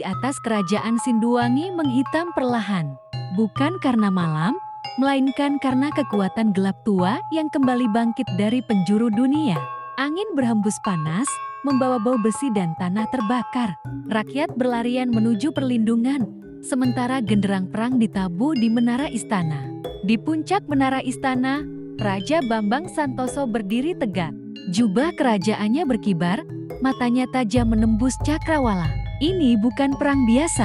Di atas kerajaan Sinduwangi menghitam perlahan. Bukan karena malam, melainkan karena kekuatan gelap tua yang kembali bangkit dari penjuru dunia. Angin berhembus panas, membawa bau besi dan tanah terbakar. Rakyat berlarian menuju perlindungan, sementara genderang perang ditabuh di menara istana. Di puncak menara istana, Raja Bambang Santoso berdiri tegak. Jubah kerajaannya berkibar, matanya tajam menembus cakrawala. Ini bukan perang biasa.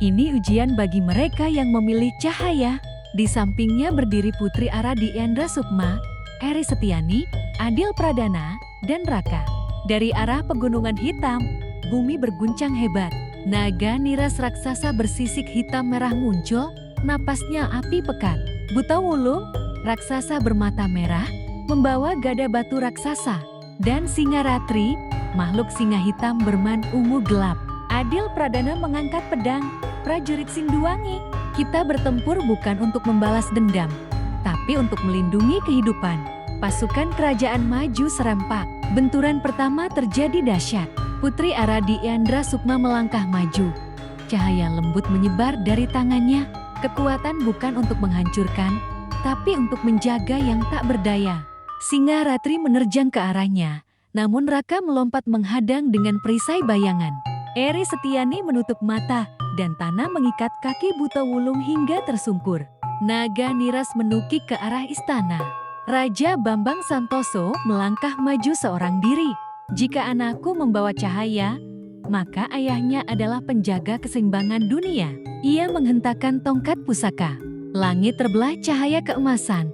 Ini ujian bagi mereka yang memilih cahaya. Di sampingnya berdiri Putri Ara Diendra Sukma, Eri Setiani, Adil Pradana, dan Raka. Dari arah pegunungan hitam, bumi berguncang hebat. Naga niras raksasa bersisik hitam merah muncul, napasnya api pekat. Buta Wulung, raksasa bermata merah, membawa gada batu raksasa. Dan Singaratri, makhluk singa hitam berman ungu gelap. Adil Pradana mengangkat pedang, prajurit Sinduwangi. Kita bertempur bukan untuk membalas dendam, tapi untuk melindungi kehidupan. Pasukan kerajaan maju serempak. Benturan pertama terjadi dahsyat. Putri Ara Diendra Sukma melangkah maju. Cahaya lembut menyebar dari tangannya. Kekuatan bukan untuk menghancurkan, tapi untuk menjaga yang tak berdaya. Singaratri menerjang ke arahnya, namun Raka melompat menghadang dengan perisai bayangan. Eri Setiani menutup mata, dan tanah mengikat kaki Buta Wulung hingga tersungkur. Naga niras menukik ke arah istana. Raja Bambang Santoso melangkah maju seorang diri. Jika anakku membawa cahaya, maka ayahnya adalah penjaga keseimbangan dunia. Ia menghentakkan tongkat pusaka. Langit terbelah cahaya keemasan.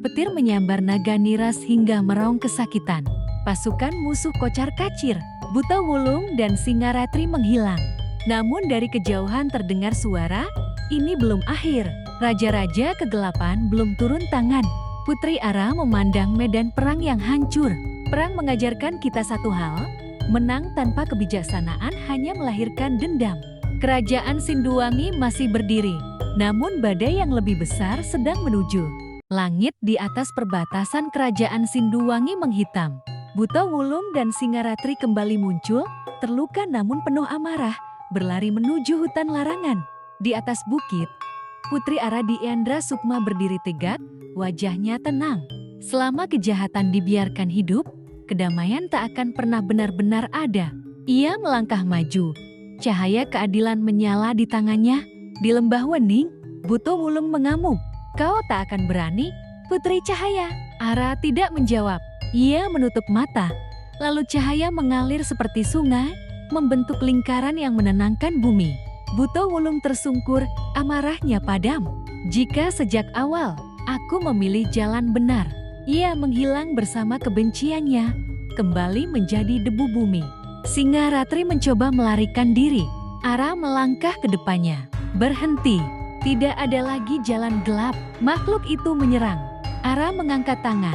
Petir menyambar naga niras hingga meraung kesakitan. Pasukan musuh kocar-kacir. Buta Wulung dan Singaratri menghilang. Namun dari kejauhan terdengar suara, ini belum akhir. Raja-raja kegelapan belum turun tangan. Putri Ara memandang medan perang yang hancur. Perang mengajarkan kita satu hal, menang tanpa kebijaksanaan hanya melahirkan dendam. Kerajaan Sinduwangi masih berdiri, namun badai yang lebih besar sedang menuju. Langit di atas perbatasan kerajaan Sinduwangi menghitam. Buta Wulung dan Singaratri kembali muncul, terluka namun penuh amarah, berlari menuju hutan larangan. Di atas bukit, Putri Ara Diendra Sukma berdiri tegak, wajahnya tenang. Selama kejahatan dibiarkan hidup, kedamaian tak akan pernah benar-benar ada. Ia melangkah maju, cahaya keadilan menyala di tangannya. Di lembah Wening, Buta Wulung mengamuk. Kau tak akan berani, Putri Cahaya. Ara tidak menjawab. Ia menutup mata, lalu cahaya mengalir seperti sungai, membentuk lingkaran yang menenangkan bumi. Buta Wulung tersungkur, amarahnya padam. Jika sejak awal, aku memilih jalan benar. Ia menghilang bersama kebenciannya, kembali menjadi debu bumi. Singaratri mencoba melarikan diri. Ara melangkah ke depannya. Berhenti. Tidak ada lagi jalan gelap. Makhluk itu menyerang. Ara mengangkat tangan.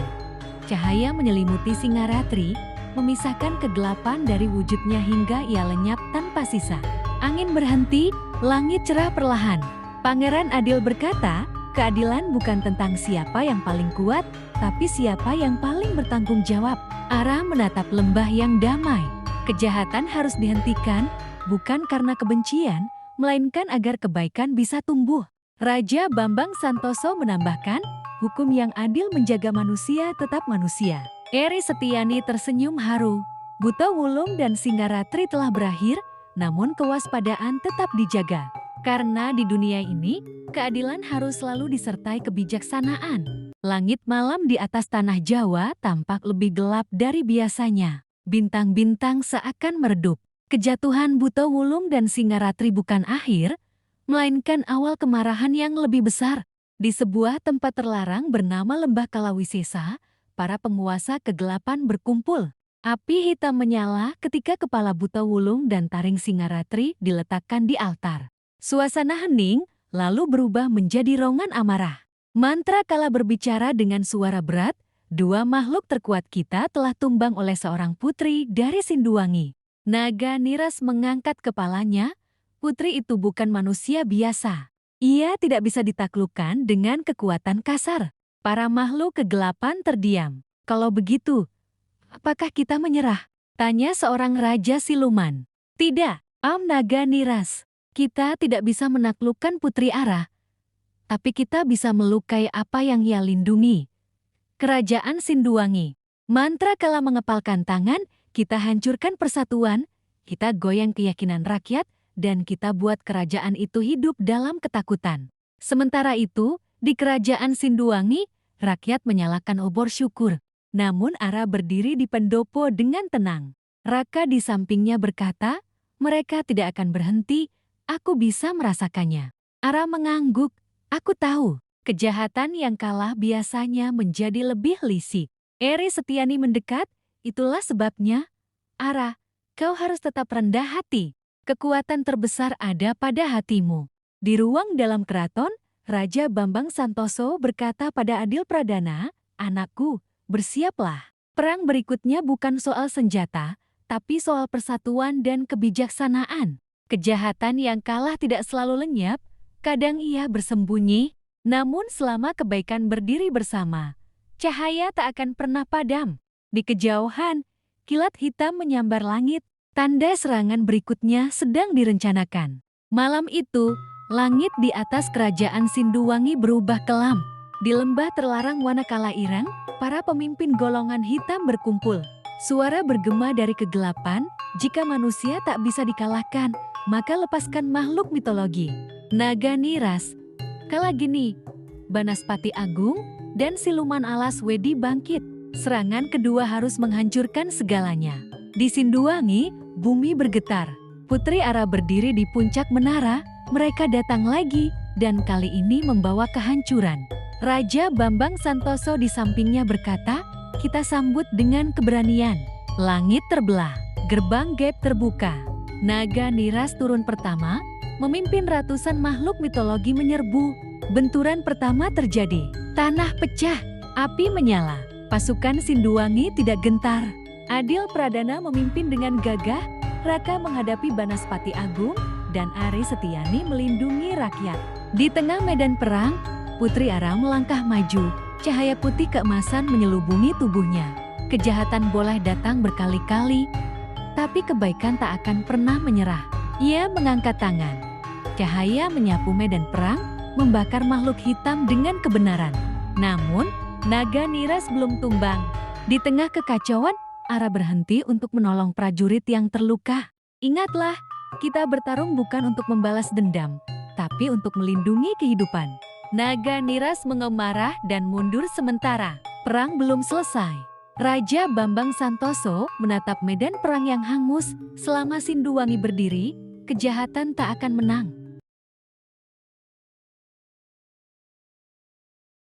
Cahaya menyelimuti Singaratri, memisahkan kegelapan dari wujudnya hingga ia lenyap tanpa sisa. Angin berhenti, langit cerah perlahan. Pangeran Adil berkata, keadilan bukan tentang siapa yang paling kuat, tapi siapa yang paling bertanggung jawab. Ara menatap lembah yang damai. Kejahatan harus dihentikan, bukan karena kebencian, melainkan agar kebaikan bisa tumbuh. Raja Bambang Santoso menambahkan, hukum yang adil menjaga manusia tetap manusia. Eri Setiani tersenyum haru. Buta Wulung dan Singaratri telah berakhir, namun kewaspadaan tetap dijaga. Karena di dunia ini, keadilan harus selalu disertai kebijaksanaan. Langit malam di atas tanah Jawa tampak lebih gelap dari biasanya. Bintang-bintang seakan meredup. Kejatuhan Buta Wulung dan Singaratri bukan akhir, melainkan awal kemarahan yang lebih besar. Di sebuah tempat terlarang bernama Lembah Kalawisesa, para penguasa kegelapan berkumpul. Api hitam menyala ketika kepala Buta Wulung dan taring Singaratri diletakkan di altar. Suasana hening, lalu berubah menjadi raungan amarah. Mantra kala berbicara dengan suara berat, dua makhluk terkuat kita telah tumbang oleh seorang putri dari Sinduwangi. Naga niras mengangkat kepalanya, putri itu bukan manusia biasa. Ia tidak bisa ditaklukkan dengan kekuatan kasar. Para makhluk kegelapan terdiam. Kalau begitu, apakah kita menyerah? Tanya seorang raja siluman. Tidak, Naga Niras, kita tidak bisa menaklukkan Putri Ara, tapi kita bisa melukai apa yang ia lindungi. Kerajaan Sinduwangi. Mantra kala mengepalkan tangan, kita hancurkan persatuan, kita goyang keyakinan rakyat, dan kita buat kerajaan itu hidup dalam ketakutan. Sementara itu, di kerajaan Sinduwangi, rakyat menyalakan obor syukur. Namun Ara berdiri di pendopo dengan tenang. Raka di sampingnya berkata, mereka tidak akan berhenti, aku bisa merasakannya. Ara mengangguk, aku tahu, kejahatan yang kalah biasanya menjadi lebih lisik. Eri Setiani mendekat, itulah sebabnya, Ara, kau harus tetap rendah hati. Kekuatan terbesar ada pada hatimu. Di ruang dalam keraton, Raja Bambang Santoso berkata pada Adil Pradana, anakku, bersiaplah. Perang berikutnya bukan soal senjata, tapi soal persatuan dan kebijaksanaan. Kejahatan yang kalah tidak selalu lenyap, kadang ia bersembunyi, namun selama kebaikan berdiri bersama, cahaya tak akan pernah padam. Di kejauhan, kilat hitam menyambar langit, tanda serangan berikutnya sedang direncanakan. Malam itu, langit di atas kerajaan Sinduwangi berubah kelam. Di lembah terlarang Wanakala Ireng, para pemimpin golongan hitam berkumpul. Suara bergema dari kegelapan, jika manusia tak bisa dikalahkan, maka lepaskan makhluk mitologi. Naga Niras. Kala gini, Banaspati Agung dan Siluman Alas Wedi bangkit. Serangan kedua harus menghancurkan segalanya. Di Sinduwangi, bumi bergetar. Putri Ara berdiri di puncak menara, mereka datang lagi, dan kali ini membawa kehancuran. Raja Bambang Santoso di sampingnya berkata, kita sambut dengan keberanian. Langit terbelah, gerbang gaib terbuka. Naga Niras turun pertama, memimpin ratusan makhluk mitologi menyerbu. Benturan pertama terjadi, tanah pecah, api menyala. Pasukan Sinduwangi tidak gentar. Adil Pradana memimpin dengan gagah, Raka menghadapi Banaspati Agung, dan Ari Setiani melindungi rakyat. Di tengah medan perang, Putri Ara melangkah maju, cahaya putih keemasan menyelubungi tubuhnya. Kejahatan boleh datang berkali-kali, tapi kebaikan tak akan pernah menyerah. Ia mengangkat tangan. Cahaya menyapu medan perang, membakar makhluk hitam dengan kebenaran. Namun, Naga Niras belum tumbang. Di tengah kekacauan, Ara berhenti untuk menolong prajurit yang terluka. Ingatlah, kita bertarung bukan untuk membalas dendam, tapi untuk melindungi kehidupan. Naga Niras mengemarah dan mundur sementara. Perang belum selesai. Raja Bambang Santoso menatap medan perang yang hangus. Selama Sinduwangi berdiri, kejahatan tak akan menang.